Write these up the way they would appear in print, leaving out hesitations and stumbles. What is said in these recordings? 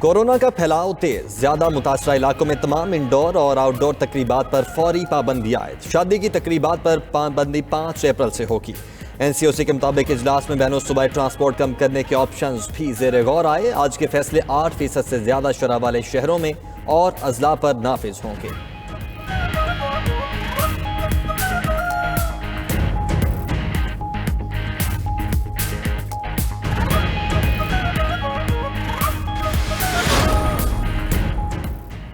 Corona का फैलाव तेज, ज्यादा मुतासरा इलाकों में तमाम इंडोर और आउटडोर तकरीबात पर फौरी पाबंदी आयद। शादी की तकरीबात पर पाबंदी 5 अप्रैल से होगी। NCOC के मुताबिक इजलास में बैनो सूबाई ट्रांसपोर्ट कम करने के ऑप्शंस भी जेर गौर आए। आज के फैसले 8% से ज्यादा शरह वाले शहरों में और अजला पर नाफिज होंगे।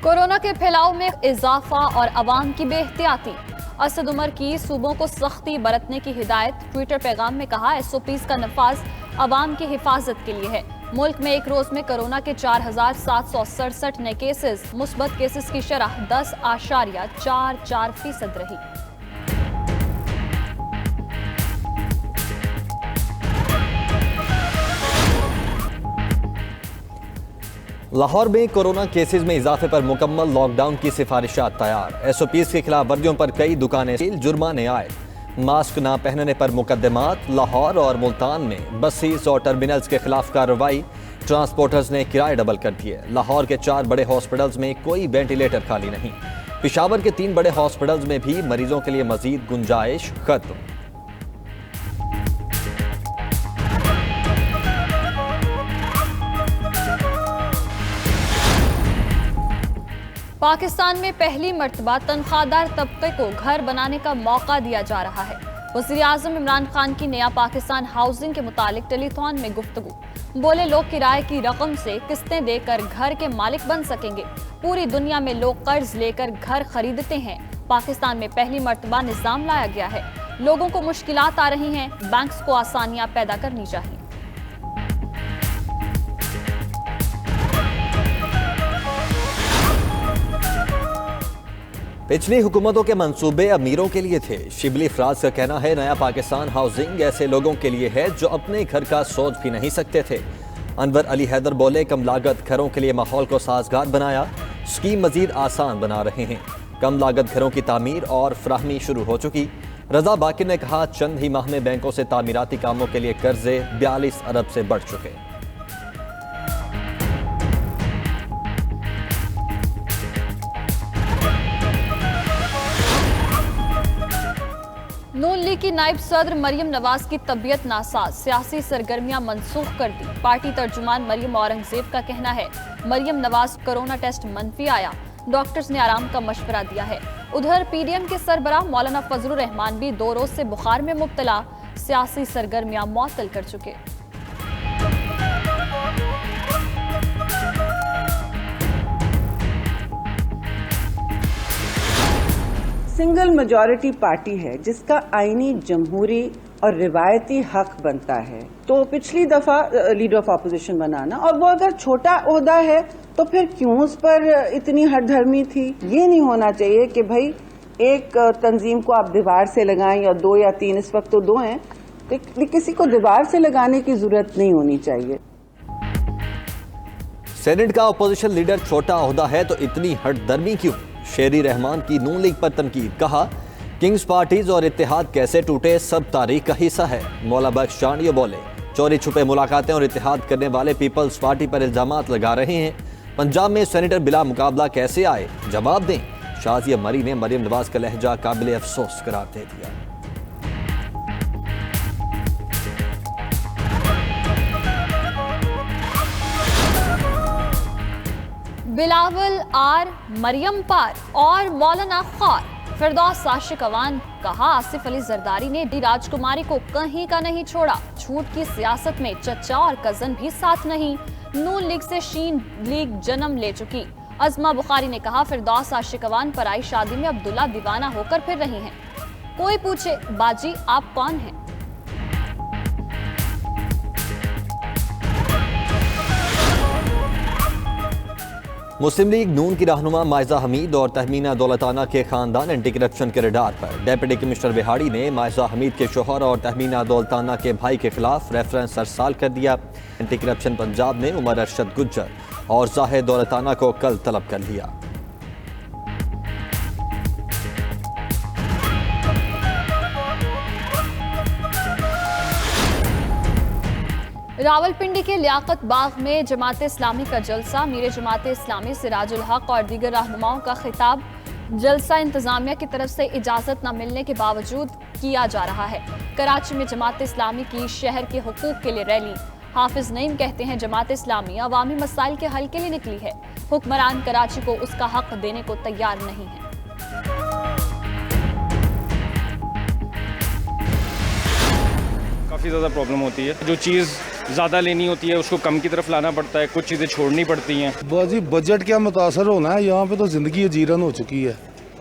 कोरोना के फैलाव में इजाफा और अवाम की बेहतियाती। असद उमर की सूबों को सख्ती बरतने की हिदायत। ट्विटर पैगाम में कहा, SOPs का नफाज अवाम की हिफाजत के लिए है। मुल्क में एक रोज में कोरोना के 4,767 नए केसेस, मुस्बत केसेस की शरह 10.44% रही। लाहौर में कोरोना केसेस में इजाफे पर मुकम्मल लॉकडाउन की सिफारिशात तैयार। SOPs की खिलाफ वर्जियों पर कई दुकानें सील, जुर्माने आए। मास्क ना पहनने पर मुकदमात। लाहौर और मुल्तान में बसेस और टर्मिनल्स के खिलाफ कार्रवाई। ट्रांसपोर्टर्स ने किराए डबल कर दिए। लाहौर के 4 बड़े हॉस्पिटल्स में कोई वेंटिलेटर खाली नहीं। पेशावर के 3 बड़े हॉस्पिटल्स में भी मरीजों के लिए मजीद गुंजाइश खत्म। पाकिस्तान में पहली मर्तबा तनख्वाहदार तबके को घर बनाने का मौका दिया जा रहा है। वज़ीर आज़म इमरान खान की नया पाकिस्तान हाउसिंग के मुतालिक टेलीथॉन में गुफ्तगू। बोले, लोग किराए की रकम से किस्तें देकर घर के मालिक बन सकेंगे। पूरी दुनिया में लोग कर्ज लेकर घर खरीदते हैं। पाकिस्तान में पहली मर्तबा निज़ाम लाया गया है। लोगों को मुश्किलात आ रही हैं, बैंक्स को आसानियां पैदा करनी चाहिए। पिछली हुकूमतों के मंसूबे अमीरों के लिए थे। शिबली फराज का कहना है, नया पाकिस्तान हाउसिंग ऐसे लोगों के लिए है जो अपने घर का सोच भी नहीं सकते थे। अनवर अली हैदर बोले, कम लागत घरों के लिए माहौल को साजगार बनाया। स्कीम मजीद आसान बना रहे हैं। कम लागत घरों की तामीर और फ्राहमी शुरू हो चुकी। रजा बाकिर ने कहा, चंद ही माह में बैंकों से तामीराती कामों के लिए कर्जे 42 अरब से बढ़ चुके। नून लीग की नायब सदर मरियम नवाज की तबीयत नासाज, सियासी सरगर्मियां मनसूख कर दी। पार्टी तर्जुमान मरियम औरंगजेब का कहना है, मरियम नवाज कोरोना टेस्ट मनफी आया, डॉक्टर्स ने आराम का मशवरा दिया है। उधर PDM के सरबराह मौलाना फजलुर रहमान भी 2 रोज से बुखार में मुब्तला, सियासी सरगर्मियां मुअत्तल कर चुके। सिंगल मेजॉरिटी पार्टी है जिसका आईनी, जमहूरी और रिवायती हक बनता है, तो पिछली दफा लीडर ऑफ ऑपोजिशन बनाना, और वो अगर छोटा ओहदा है तो फिर क्यों उस पर इतनी हठधर्मी थी। ये नहीं होना चाहिए कि भाई एक तंजीम को आप दीवार से लगाएं, या 2 या 3, इस वक्त तो 2 हैं, तो किसी को दीवार से लगाने की जरूरत नहीं होनी चाहिए। सेनेट का अपोजिशन लीडर छोटा ओहदा है तो इतनी हठधर्मी क्यों? शेरी रहमान की नून लीग पर तनकीद। कहा, किंग्स पार्टीज और इत्तेहाद कैसे टूटे सब तारीख का हिस्सा है। मौला बख्श चांडियो बोले, चोरी छुपे मुलाकातें और इत्तेहाद करने वाले पीपल्स पार्टी पर इल्जामात लगा रहे हैं। पंजाब में सेनेटर बिला मुकाबला कैसे आए, जवाब दें। शाजिया मरी ने मरियम नवाज का लहजा काबिल अफसोस करार दे दिया। बिलावल आर, मरियम पार और मौलाना खार। फिरदौस आशिक अवान कहा, आसिफ अली जरदारी ने डी राजकुमारी को कहीं का नहीं छोड़ा। झूठ की सियासत में चचा और कजन भी साथ नहीं। नून लीग से शीन लीग जन्म ले चुकी। अजमा बुखारी ने कहा, फिरदौस आशिक अवान पराई शादी में अब्दुल्ला दीवाना होकर फिर रही हैं। कोई पूछे, बाजी आप कौन हैं? मुस्लिम लीग नून की रहनुमा मायजा हमीद और तहमीना दौलताना के खानदान एंटी करप्शन के रडार पर। डेप्यूटी कमिश्नर बिहाड़ी ने मायजा हमीद के शोहर और तहमीना दौलताना के भाई के खिलाफ रेफरेंस अरसाल कर दिया। एंटी करप्शन पंजाब ने उमर अरशद गुज्जर और जाहिद दौलताना को कल तलब कर लिया। रावलपिंडी के लियाकत बाग में जमात इस्लामी का जलसा, मीर जमात इस्लामी सिराजुल हक और दीगर रहनुमाओं का खिताब। जलसा इंतजामिया की तरफ से इजाजत न मिलने के बावजूद किया जा रहा है। कराची में जमात इस्लामी की शहर के हुकूक के लिए रैली। हाफिज नईम कहते हैं जमात इस्लामी अवामी मसाइल के हल के लिए निकली है, हुक्मरान कराची को उसका हक देने को तैयार नहीं है। काफ़ी ज़्यादा प्रॉब्लम होती है, जो चीज़ ज़्यादा लेनी होती है उसको कम की तरफ लाना पड़ता है, कुछ चीज़ें छोड़नी पड़ती हैं। बाजी बजट क्या मुतासर होना है, यहाँ पे तो ज़िंदगी अजीरन हो चुकी है।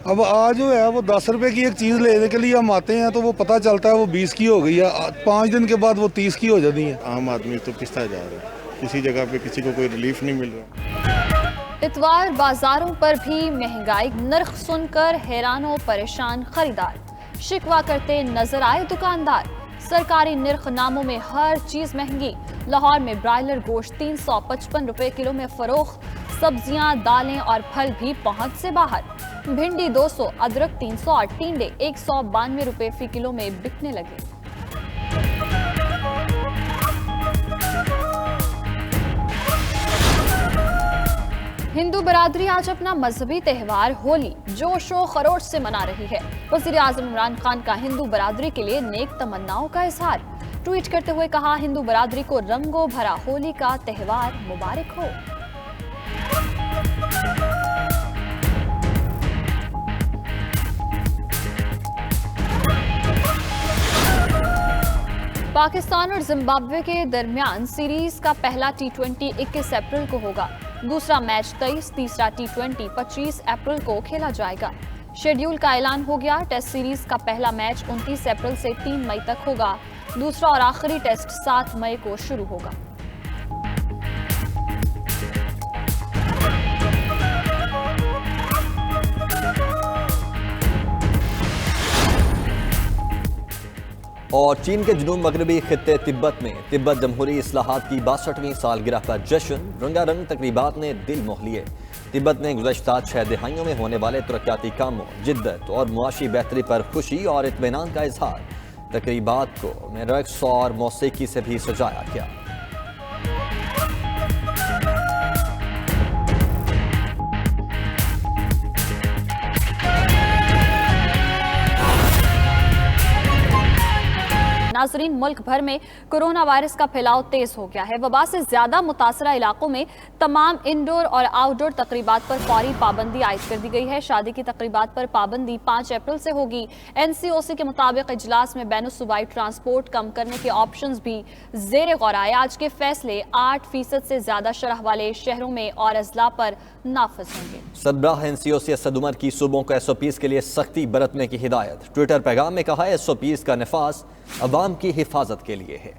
अब आज जो है वो 10 रुपए की एक चीज़ लेने के लिए हम आते हैं तो वो पता चलता है वो 20 की हो गई है, 5 दिन के बाद वो 30 की हो जाती है। आम आदमी तो पिसता जा रहा है, किसी जगह पे किसी को कोई रिलीफ नहीं मिल रहा। इतवार बाजारों पर भी महंगाई, नर्ख सुनकर हैरान व परेशान खरीदार। शिकवा करते नजर आए दुकानदार। सरकारी निर्खनामों में हर चीज महंगी। लाहौर में ब्रायलर गोश्त 355 रुपए किलो में फरोख्त। सब्जियां, दालें और फल भी पहुंच से बाहर। भिंडी 200, अदरक 300 और टिंडे 192 रुपए फी किलो में बिकने लगे। हिंदू बरादरी आज अपना मजहबी त्योहार होली जोशो खरोश से मना रही है। वज़ीर आज़म इमरान खान का हिंदू बरादरी के लिए नेक तमन्नाओं का इजहार। ट्वीट करते हुए कहा, हिंदू बरादरी को रंगों भरा होली का त्योहार मुबारक हो। पाकिस्तान और जिम्बाब्वे के दरमियान सीरीज का पहला T20 21 अप्रैल को होगा। दूसरा मैच 23, तीसरा T20 25 अप्रैल को खेला जाएगा। शेड्यूल का ऐलान हो गया। टेस्ट सीरीज का पहला मैच 29 अप्रैल से 3 मई तक होगा। दूसरा और आखिरी टेस्ट 7 मई को शुरू होगा। और चीन के जुनूब मगरबी खित्ते तिब्बत में तिब्बत जमहूरी इस्लाहात की 62वीं सालगिरह का जश्न, रंगारंग तकरीबात ने दिल मोह लिए। तिब्बत में गुज़श्ता 6 दिहाइयों में होने वाले तरक्याती कामों, जिद्दत और मुआशी बेहतरी पर खुशी और इत्मीनान का इजहार। तकरीबात को में रक्स और मौसीकी से भी सजाया गया। नाजरीन, मुल्क भर में कोरोना वायरस का फैलाव तेज हो गया है। वबा से ज्यादा मुतासरा इलाकों में तमाम इंडोर और आउटडोर तकरीबात पर फौरी पाबंदी आयद कर दी गई है। शादी की तकरीबात पर पाबंदी 5 अप्रैल से होगी। NCOC के मुताबिक इजलास में बैनुल सूबाई ट्रांसपोर्ट कम करने के ऑप्शंस भी जेर गौर आए। आज के फैसले 8% से ज्यादा शरह वाले शहरों में और अजला पर नाफिज होंगे। सरबराह NCOC असद उमर की सूबों को SOPs के लिए सख्ती बरतने की हिदायत। ट्विटर पैगाम में कहा, SOPs का नफाज अवाम की हिफाजत के लिए है।